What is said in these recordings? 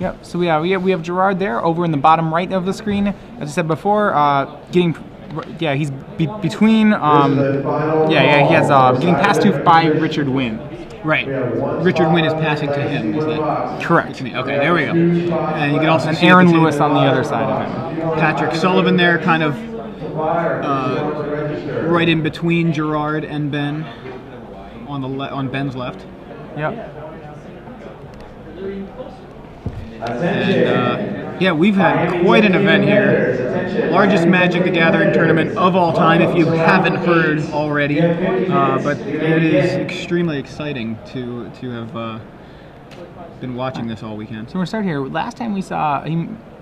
Yep. So we have Gerard there over in the bottom right of the screen. As I said before, he's between. He has getting passed to by Richard Wynn. Right. Richard Wynn is passing to him. Is that correct? Okay, there we go. And you can also see Aaron Lewis on the other side of him. Patrick Sullivan there, kind of right in between Gerard and Ben, on Ben's left. Yep. And yeah, we've had quite an event here. Largest Magic the Gathering tournament of all time, if you haven't heard already. But it is extremely exciting to have been watching this all weekend. So we're gonna start here. Last time we saw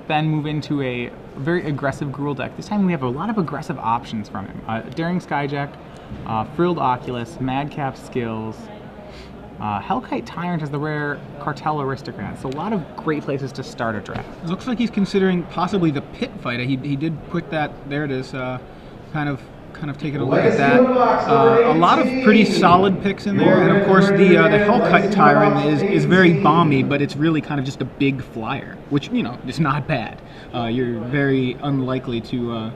Ben move into a very aggressive Gruul deck. This time we have a lot of aggressive options from him. Daring Skyjack, Frilled Oculus, Madcap Skills, Hellkite Tyrant is the rare Cartel Aristocrat, so a lot of great places to start a draft. It looks like he's considering possibly the Pit Fighter. He did put that, there it is, kind of taking a look at that. A lot of pretty solid picks in there, and of course the Hellkite Tyrant is very bomby, but it's really kind of just a big flyer, which, you know, is not bad. You're very unlikely to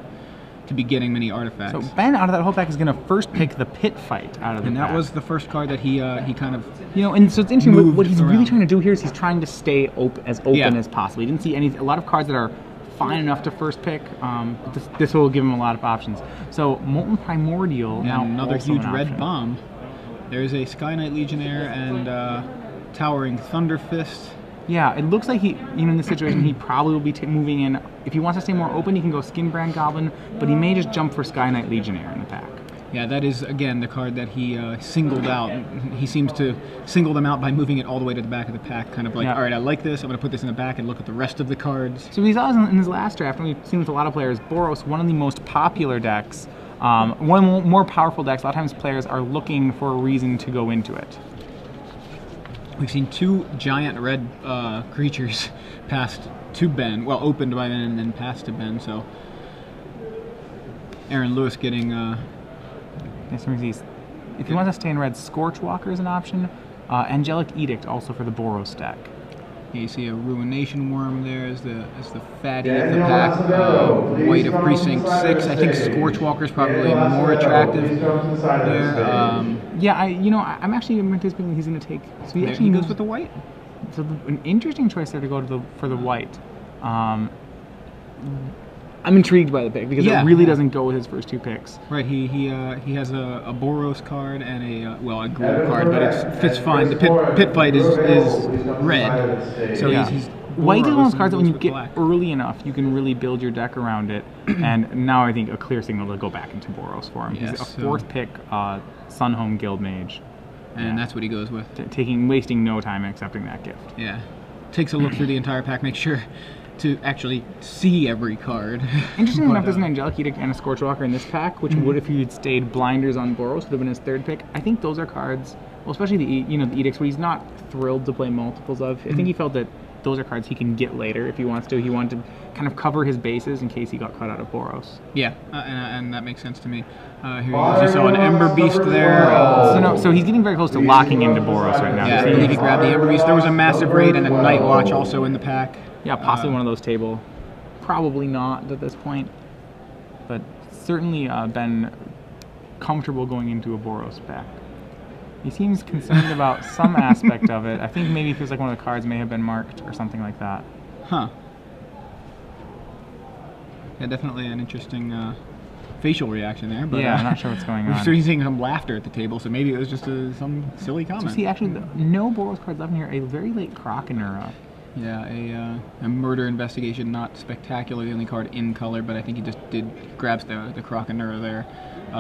be getting many artifacts. So Ben, out of that whole pack, is going to first pick the Pit Fight out of the pack. And that was the first card that he kind of, you know, and so it's interesting. What he's around. really trying to do here is he's trying to stay as open as possible. He didn't see a lot of cards that are fine enough to first pick. But this will give him a lot of options. So Molten Primordial, now another huge red option. bomb. There's a Sky Knight Legionnaire and Towering Thunderfist. Yeah, it looks like in this situation, he probably will be moving in. If he wants to stay more open, he can go Skinbrand Goblin, but he may just jump for Sky Knight Legionnaire in the pack. Yeah, that is, again, the card that he singled out. He seems to single them out by moving it all the way to the back of the pack, kind of like, all right, I like this, I'm going to put this in the back and look at the rest of the cards. So we saw in his last draft, and we've seen with a lot of players, Boros, one of the most popular decks, one of the more powerful decks. A lot of times players are looking for a reason to go into it. We've seen two giant red creatures passed to Ben, well, opened by Ben and then passed to Ben, so Aaron Lewis getting... if he wants to stay in red, Scorchwalker is an option. Angelic Edict also for the Boros deck. You see a Ruination Worm there as the fatty of the pack. White of Precinct 6. I think Scorchwalker is probably more attractive there. Yeah, I'm actually anticipating he's going to take. So he actually goes with the white. So an interesting choice there to go for the white. I'm intrigued by the pick because it really doesn't go with his first two picks. Right, he has a Boros card and a Gruul card, but it fits fine. The pit fight is red, so he's white is one of those cards that when you get early enough, you can really build your deck around it. And now I think a clear signal to go back into Boros for him. He's a fourth pick, Sunhome Guild Mage, and that's what he goes with. Wasting no time accepting that gift. Yeah, takes a look through the entire pack, make sure to actually see every card. Interestingly enough, there's an Angelic Edict and a Scorchwalker in this pack, which would, if he had stayed Blinders on Boros, would have been his third pick. I think those are cards, well, especially the Edicts, where he's not thrilled to play multiples of. I think he felt that those are cards he can get later if he wants to. He wanted to kind of cover his bases in case he got cut out of Boros. Yeah, and that makes sense to me. Here you saw an Ember Beast there. So he's getting very close to locking into Boros right now. Yeah, I believe he grabbed the Ember Beast. There was a Massive Raid and a Night Watch also in the pack. Yeah, possibly one of those table. Probably not at this point, but certainly been comfortable going into a Boros pack. He seems concerned about some aspect of it. I think maybe it feels like one of the cards may have been marked or something like that. Huh. Yeah, definitely an interesting facial reaction there. But, yeah, I'm not sure what's going on. We're seeing some laughter at the table, so maybe it was just some silly comment. So see, actually, no Boros cards left in here. A very late Krakenura. Yeah, a murder investigation, not spectacularly the only card in color, but I think he just grabs the Krakenura there.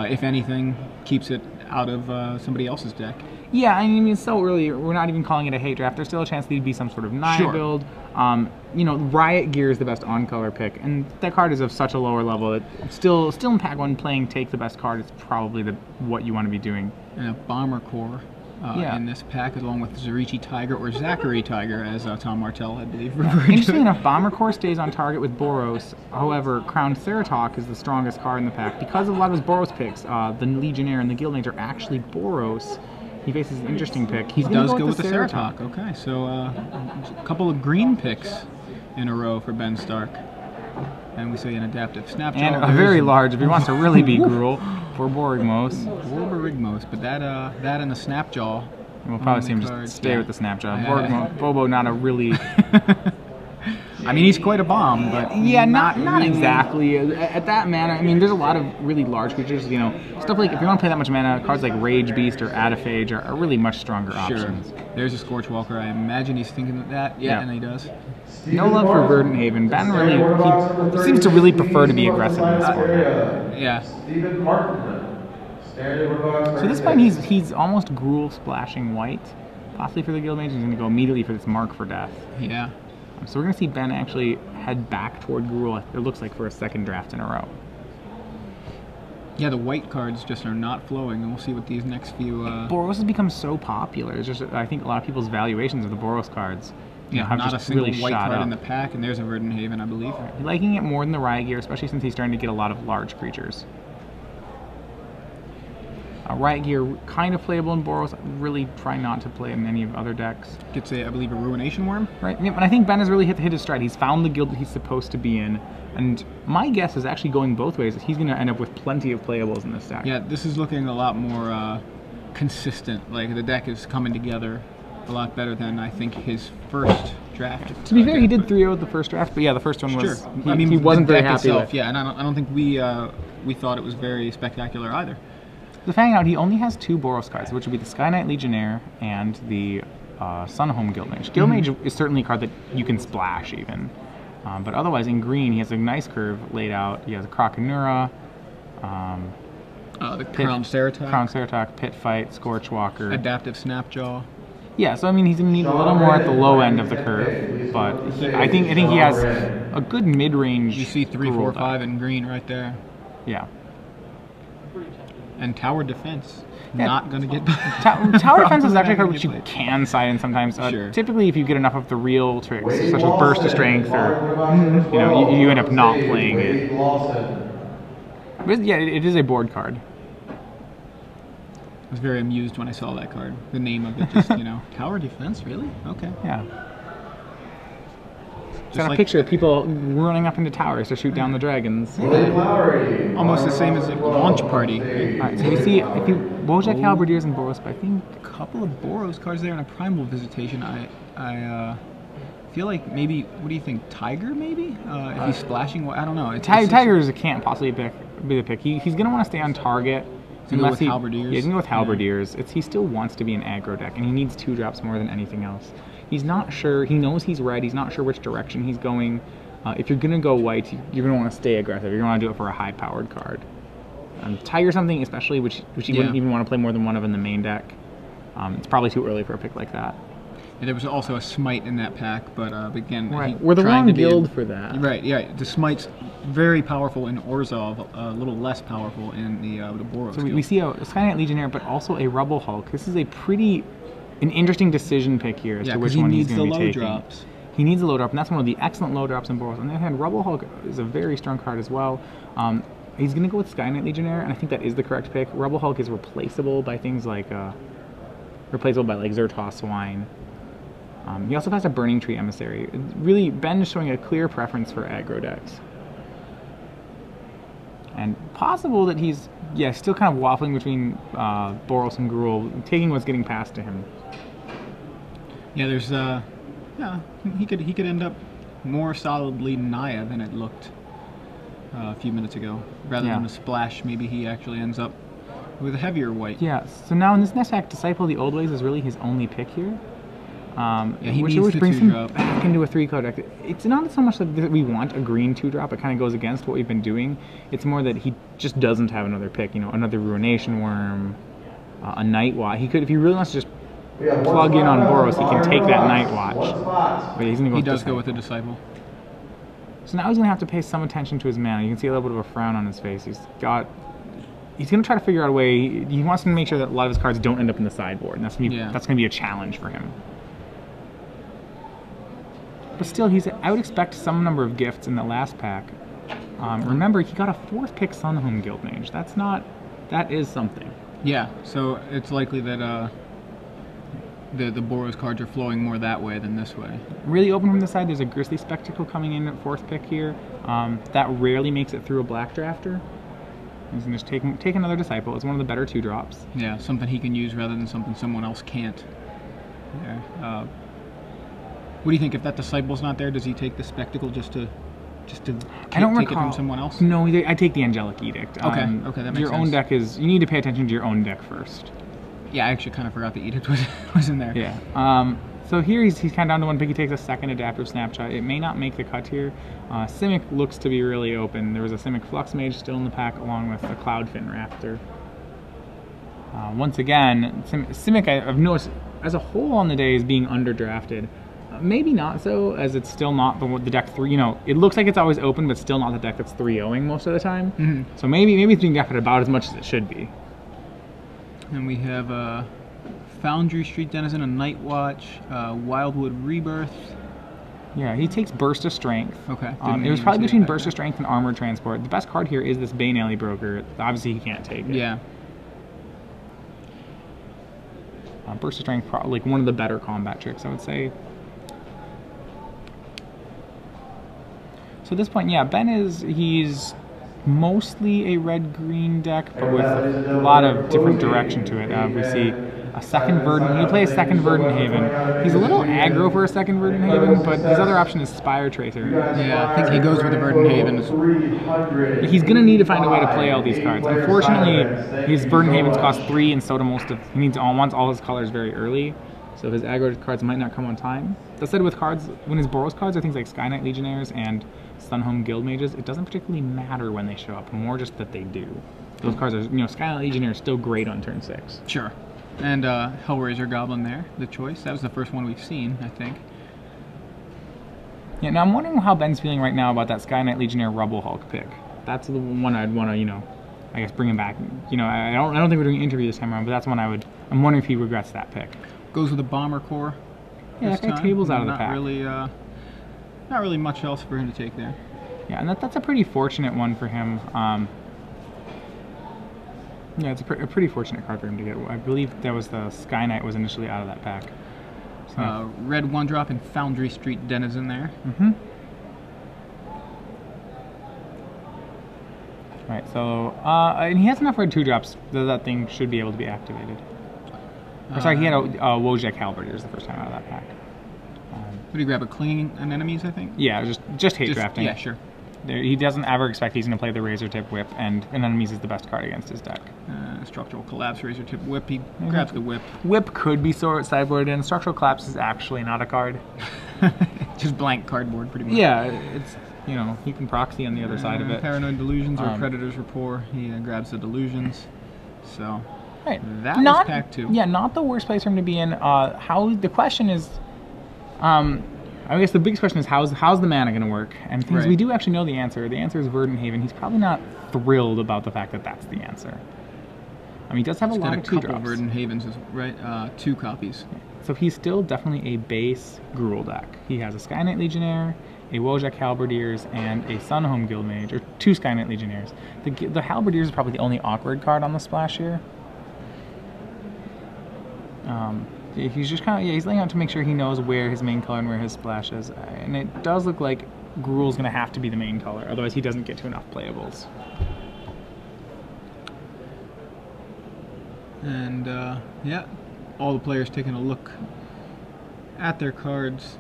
If anything, keeps it out of somebody else's deck. Yeah, I mean, it's so early. We're not even calling it a hate draft. There's still a chance that he'd be some sort of Naya build. Riot Gear is the best on-color pick, and that card is of such a lower level that still in pack one playing take the best card is probably what you want to be doing. And a Bomber Core. In this pack, along with Zerichi Tiger or Zachary Tiger, as Tom Martell, I believe, referred to. Interestingly enough, Bomber Core stays on target with Boros. However, Crowned Ceratok is the strongest card in the pack. Because of a lot of his Boros picks, the Legionnaire and the Guild Mage are actually Boros. he faces an interesting pick. He does go with the Ceratok. Okay, so a couple of green picks in a row for Ben Stark. And we see an adaptive Snapjaw. And a very large, if he wants to really be Gruul, for Borigmos. Borigmos, but that and the Snapjaw. We'll probably see him just stay with the Snapjaw. Borigmos, Bobo, not a really... I mean, he's quite a bomb, but yeah, not really. Exactly. At that mana, I mean, there's a lot of really large creatures. You know, stuff like if you want to play that much mana, cards like Rage Beast or Adaphage are really much stronger options. There's a Scorchwalker. I imagine he's thinking of that. Yeah, and he does. No love for Verdant Haven. Ben really he seems to really prefer to be aggressive in this format. Yeah. So this time he's almost Gruul splashing white, possibly for the Guild Mage. He's going to go immediately for this Mark for Death. Yeah. So we're going to see Ben actually head back toward Gruul, it looks like, for a second draft in a row. Yeah, the white cards just are not flowing, and we'll see what these next few... Boros has become so popular. It's just, I think a lot of people's valuations of the Boros cards have not just a single really white shot card up. in the pack, and there's a Verdant Haven, I believe. Liking it more than the Riot Gear, especially since he's starting to get a lot of large creatures. Riot Gear, kind of playable in Boros. Really try not to play in any of other decks. Gets, I believe, a Ruination Worm. Right, yeah, but I think Ben has really hit his stride. He's found the guild that he's supposed to be in, and my guess is actually going both ways. He's going to end up with plenty of playables in this deck. Yeah, this is looking a lot more consistent. Like, the deck is coming together a lot better than, I think, his first draft. To be fair, he did 3-0 the first draft, but yeah, the first one was... Sure. He wasn't very happy with. Yeah, and I don't think we thought it was very spectacular either. To find out, he only has 2 Boros cards, which would be the Sky Knight Legionnaire and the Sunhome Guildmage. Guildmage is certainly a card that you can splash, even. But otherwise, in green, he has a nice curve laid out. He has a Krakenura, the Crown Ceratok, Pit Fight, Scorchwalker. Adaptive Snapjaw. Yeah, so I mean, he's going to need a little more at the low end of the curve, but I think he has a good mid-range. You see 3, 4, 5 in green right there. Yeah. And Tower Defense, yeah. Not going to get... Tower Defense is actually a card which you can side in sometimes. Sure. Typically, if you get enough of the real tricks, such as Burst of Strength, or you end up not playing it. But yeah, it is a board card. I was very amused when I saw that card. The name of it, just, Tower Defense, really? Okay. Yeah. It's got a picture of people running up into towers to shoot down the dragons. Almost the same as a launch party. Alright, so we see Wojak Halberdiers and Boros, but I think a couple of Boros cards there and a Primal Visitation. I feel like maybe, what do you think, Tiger maybe? If he's splashing, I don't know. Tigers can't possibly be the pick. He's going to want to stay on target. Unless he Halberdiers. Yeah, he's going to go with Halberdiers. Yeah. He still wants to be an aggro deck, and he needs 2 drops more than anything else. He's not sure. He knows he's red. He's not sure which direction he's going. If you're going to go white, you're going to want to stay aggressive. You're going to want to do it for a high-powered card. Tiger something, especially, which you wouldn't even want to play more than one of in the main deck. It's probably too early for a pick like that. And there was also a Smite in that pack, but again... Right. We're the wrong guild for that. Right, yeah. The Smite's very powerful in Orzhov, a little less powerful in the Boros So guild. we see a Sky Knight Legionnaire, but also a Rubble Hulk. This is an interesting decision pick here as to which one he's going to be taking. Drops. He needs a low drop, and that's one of the excellent low drops in Boros. On the other hand, Rubble Hulk is a very strong card as well. He's going to go with Sky Knight Legionnaire, and I think that is the correct pick. Rubble Hulk is replaceable by things like Xertos Swine. He also has a Burning Tree Emissary. Really, Ben is showing a clear preference for aggro decks. And possible that he's, still kind of waffling between Boros and Gruul, taking what's getting passed to him. Yeah, there's, he could end up more solidly Naya than it looked a few minutes ago. Rather than a splash, maybe he actually ends up with a heavier white. Yeah, so now in this next pack, Disciple of the Old Ways is really his only pick here. Which brings him back into a 3-card deck. It's not so much that we want a green 2-drop. It kind of goes against what we've been doing. It's more that he just doesn't have another pick. Another Ruination Worm, a Night Watch. He could, if he really wants to just plug in on Boros, he can take that Night Watch. But he's gonna go. He does go with the Disciple. So now he's gonna have to pay some attention to his mana. You can see a little bit of a frown on his face. He's gonna try to figure out a way. He wants to make sure that a lot of his cards don't end up in the sideboard, and that's gonna be a challenge for him. But still, I would expect some number of gifts in the last pack. Remember, he got a 4th pick Sunhome Guildmage. That is something. Yeah, so it's likely that the Boros cards are flowing more that way than this way. Really open from the side. There's a Grizzly Spectacle coming in at 4th pick here. That rarely makes it through a black drafter. He's going to take another Disciple. It's one of the better 2-drops. Yeah, something he can use rather than something someone else can't. Yeah. What do you think? If that Disciple's not there, does he take the Spectacle just to I don't take recall. it from someone else? No, I take the Angelic Edict. Okay, okay, that makes your sense. own deck is... You need to pay attention to your own deck first. Yeah, I actually kind of forgot the Edict was in there. Yeah. So here he's kind of down to 1 pick. He takes a second Adaptive Snapshot. It may not make the cut here. Simic looks to be really open. There was a Simic Flux Mage still in the pack along with a Cloudfin Raptor. Once again, Simic I've noticed as a whole on the day is being underdrafted. Maybe not so, as it's still not the deck 3. You know, it looks like it's always open, but still not the deck that's 3-0ing most of the time. Mm-hmm. So maybe it's being drafted about as much as it should be. And we have a Foundry Street Denizen, a Night Watch, Wildwood Rebirth. Yeah, he takes Burst of Strength. Okay. It was probably between Burst of Strength and Armored Transport. The best card here is this Bane Alley Broker. Obviously, he can't take it. Yeah. Burst of Strength, probably like one of the better combat tricks, I would say. So at this point, yeah, he's mostly a red-green deck, but with a lot of different direction to it. We see a second Verdant. You play a second Verdant Haven. He's a little aggro for a second Verdant Haven, but his other option is Spire Tracer. Yeah, I think he goes with the Verdant Haven. He's going to need to find a way to play all these cards. Unfortunately, his Verdant Havens cost 3, and so do most of... He wants all his colors very early, so his aggro cards might not come on time. That said, with cards, when his Boros cards are things like Sky Knight Legionnaires and Sunhome Guild Mages, it doesn't particularly matter when they show up, more just that they do. Those cards are, Sky Knight Legionnaire is still great on turn 6. Sure. And Hellraiser Goblin there, the choice. That was the first one we've seen, I think. Yeah, now I'm wondering how Ben's feeling right now about that Sky Knight Legionnaire Rubble Hulk pick. That's the one I'd want to, I guess bring him back. I don't think we're doing an interview this time around, but that's one I'm wondering if he regrets that pick. Goes with the Bomber Core. Yeah, that guy tables out of the pack. Not really much else for him to take there. Yeah, and that's a pretty fortunate one for him. Yeah, it's a pretty fortunate card for him to get. I believe that was the Sky Knight was initially out of that pack. So, red 1-drop and Foundry Street Denizen there. Mm-hmm. Right, so and he has enough red 2-drops that thing should be able to be activated. Sorry, he had a Wojak Halberdiers the first time out of that pack. Would he grab a Clinging Anemones, I think? Yeah, just hate drafting. Yeah, sure. He doesn't ever expect he's going to play the Razor Tip Whip, and Anemones is the best card against his deck. Structural Collapse, Razor Tip Whip. He grabs the Whip. Whip could be sideboarded in. Structural Collapse is actually not a card. Just blank cardboard, pretty much. Yeah, it's he can proxy on the other side of it. Paranoid Delusions or Predator's Rapport. He grabs the Delusions. So right, that was pack 2. Yeah, not the worst place for him to be in. The question is, I guess the biggest question is how's the mana going to work? And things we do actually know the answer. The answer is Verdant Haven. He's probably not thrilled about the fact that that's the answer. I mean, he does have a lot of 2-drops. couple Verdant Havens, right? 2 copies. So he's still definitely a base Gruul deck. He has a Sky Knight Legionnaire, a Wojak Halberdiers, and a Sunhome Guild Mage, or 2 Sky Knight Legionnaires. The Halberdiers is probably the only awkward card on the splash here. He's just he's laying out to make sure he knows where his main color and where his splash is. And it does look like Gruul's going to have to be the main color, otherwise he doesn't get to enough playables. And yeah, all the players taking a look at their cards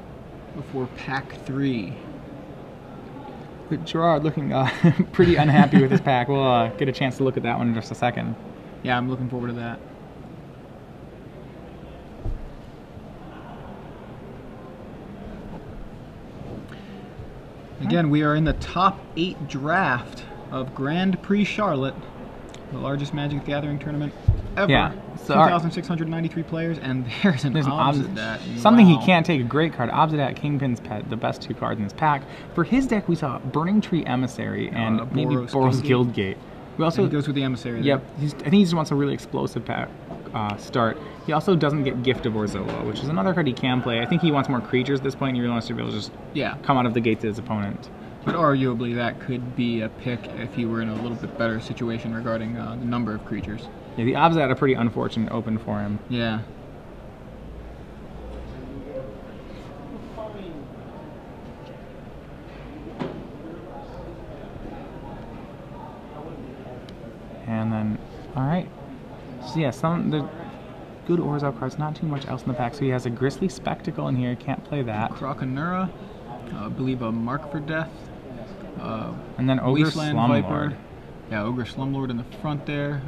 before pack 3. But Gerard looking pretty unhappy with his pack. We'll get a chance to look at that one in just a second. Yeah, I'm looking forward to that. Again, we are in the top 8 draft of Grand Prix Charlotte, the largest Magic the Gathering tournament ever. Yeah. So 2,693 players, and there's an Obsidat. Something he can't take, a great card. Obsidat, Kingpin's Pet, the best 2 cards in his pack. For his deck, we saw Burning Tree Emissary and maybe Boros Guildgate. We also, and he goes with the Emissary. Yep. I think he just wants a really explosive pack start. He also doesn't get Gift of Orzola, which is another card he can play. I think he wants more creatures at this point, and he really wants to be able to just come out of the gate to his opponent. But arguably, that could be a pick if he were in a little bit better situation regarding the number of creatures. Yeah, the Obsidat had a pretty unfortunate open for him. Yeah. And then, all right. So yeah, the good Orzhov cards, not too much else in the pack. So he has a Grisly Spectacle in here, can't play that. Croconura, I believe a Mark for Death. And then Ogre Wasteland Slumlord. Viper. Yeah, Ogre Slumlord in the front there.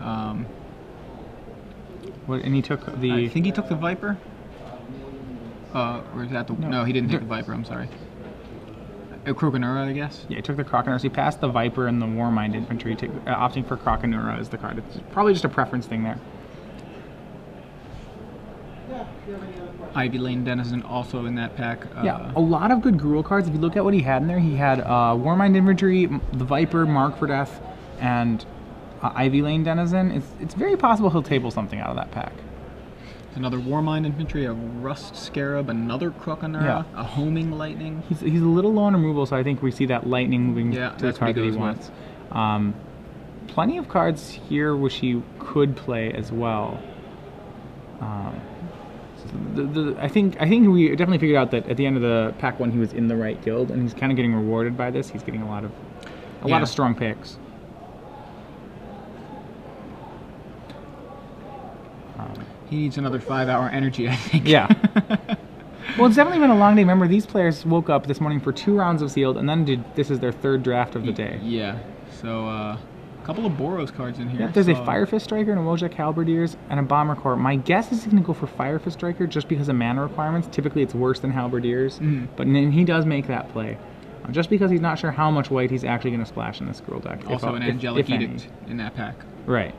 And he took the... I think he took the Viper. Or is that the... No, he didn't take the Viper, I'm sorry. Croconura, I guess? Yeah, he took the Croconura. So he passed the Viper and the Warmind Infantry, opting for Croconura as the card. It's probably just a preference thing there. Ivy Lane Denizen also in that pack. Yeah, a lot of good Gruul cards. If you look at what he had in there, he had Warmind Infantry, the Viper, Mark for Death, and Ivy Lane Denizen. It's very possible he'll table something out of that pack. Another Warmind Infantry, a Rust Scarab, another Croconura, a Homing Lightning. He's a little low on removal, so I think we see that Lightning moving to the card that he wants. Plenty of cards here which he could play as well. I think we definitely figured out that at the end of the pack one he was in the right guild, and he's kind of getting rewarded by this. He's getting a lot of strong picks. He needs another 5-hour energy, I think. Yeah. Well, it's definitely been a long day. Remember, these players woke up this morning for 2 rounds of Sealed, and then this is their 3rd draft of the day. Yeah. So, a couple of Boros cards in here. Yeah, there's a Firefist Striker and a Wojak Halberdiers and a Bomber Corps. My guess is he's going to go for Firefist Striker just because of mana requirements. Typically, it's worse than Halberdiers, but then he does make that play. Just because he's not sure how much white he's actually going to splash in this Gruul deck. Also an Angelic Edict in that pack. Right.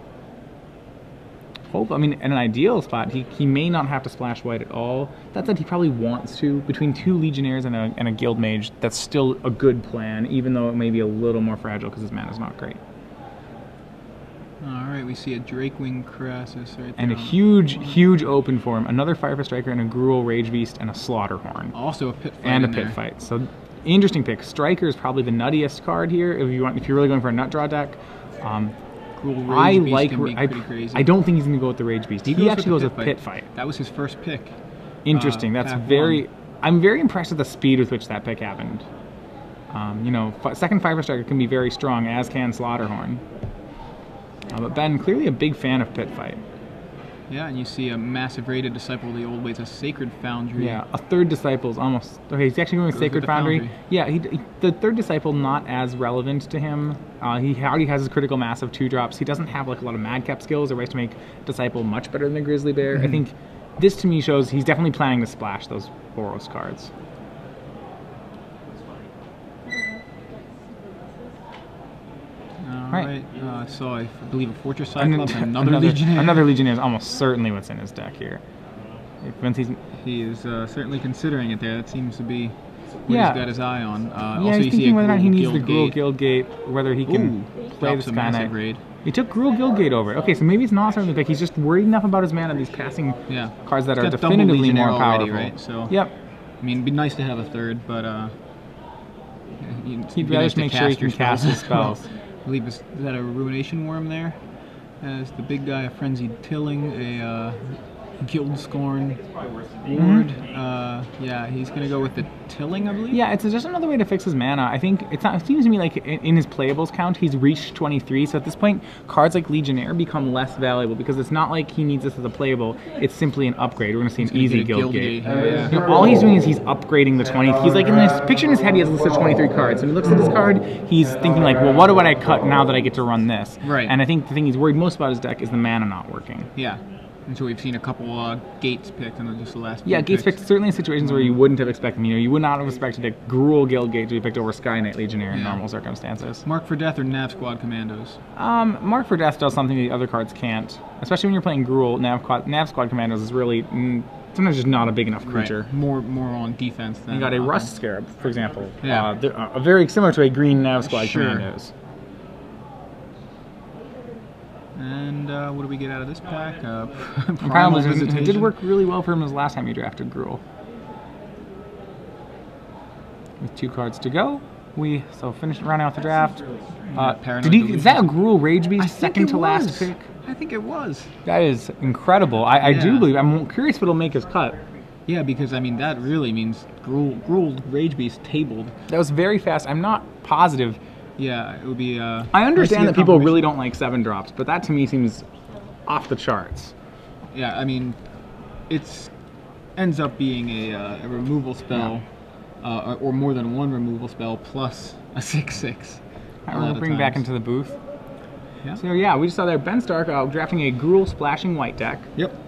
I mean, in an ideal spot, he may not have to splash white at all. That said, he probably wants to. Between 2 Legionnaires and a Guild Mage, that's still a good plan, even though it may be a little more fragile because his mana's not great. Alright, we see a Drakewing Crassus right there. And a huge open for him. Another Firefist Striker and a Gruul Rage Beast and a Slaughterhorn. Also a Pit Fight. And a Pit Fight. So, interesting pick. Striker is probably the nuttiest card here if you're really going for a nut draw deck. I don't think he's going to go with the Rage Beast. He actually goes with Pit Fight. That was his first pick. Interesting. That's I'm very impressed with the speed with which that pick happened. Second Firefist Striker can be very strong, as can Slaughterhorn. But Ben, clearly a big fan of Pit Fight. Yeah, and you see a massive rated Disciple of the Old Ways, a Sacred Foundry. Yeah, a 3rd Disciple is almost... Okay, he's actually going with Sacred Foundry. Yeah, the 3rd Disciple, not as relevant to him. He already has his critical mass of 2 drops. He doesn't have a lot of madcap skills or ways to make Disciple much better than the Grizzly Bear. I think this to me shows he's definitely planning to splash those Boros cards. Right. So I believe a Fortress Cyclops and another Legionnaire. Another Legionnaire is almost certainly what's in his deck here. He is certainly considering it there. That seems to be what he's got his eye on. Also, he's thinking whether or not he needs the Gruul Guildgate, whether he can play the Sky Knight. Raid. He took Gruul Guildgate over. Okay, so maybe it's not certainly the pick. He's just worried enough about his mana, these passing cards that are definitively more powerful. Right? So, yep. I mean, it'd be nice to have a 3rd, but he'd rather just make sure he can cast his spells. I believe is that a Ruination Worm there? As the big guy, a Frenzied Tilling, a Guild Scorn Ward. Yeah, he's going to go with the Tilling, I believe? Yeah, it's just another way to fix his mana. I think it seems to me like in his playables count, he's reached 23, so at this point, cards like Legionnaire become less valuable because it's not like he needs this as a playable, it's simply an upgrade. We're going to see an easy Guildgate. All he's doing is he's upgrading the 20. He's like, in this picture in his head, he has a list of 23 cards. And he looks at his card, he's thinking like, well, what do I cut now that I get to run this? Right. And I think the thing he's worried most about his deck is the mana not working. Yeah. And so we've seen a couple Gates picked in just the last few Gates picked certainly in situations where you wouldn't have expected them. You would not have expected a Gruul Guildgate to be picked over Sky Knight Legionnaire in normal circumstances. Mark for Death or Nav Squad Commandos? Mark for Death does something the other cards can't. Especially when you're playing Gruul, Nav Squad Commandos is really sometimes just not a big enough creature. Right. More on defense than... You got a Rust Scarab, for example. Yeah. Very similar to a green Nav Squad Commandos. And what do we get out of this pack? Primal Visitation. It did work really well for him his last time he drafted Gruul. With 2 cards to go, we finished rounding out the draft. Is that a Gruul Rage Beast second to last pick? I think it was. That is incredible. I do believe. I'm curious if it'll make his cut. Yeah, because I mean that really means Gruul Rage Beast tabled. That was very fast. I'm not positive. Yeah, it would be. I nice to understand get that people confirmation. really don't like 7 drops, but that to me seems off the charts. Yeah, I mean, it's ends up being a removal spell, or more than one removal spell plus a 6/6. All right, we'll bring back into the booth. Yeah. So yeah, we just saw there Ben Stark drafting a Gruul splashing white deck. Yep.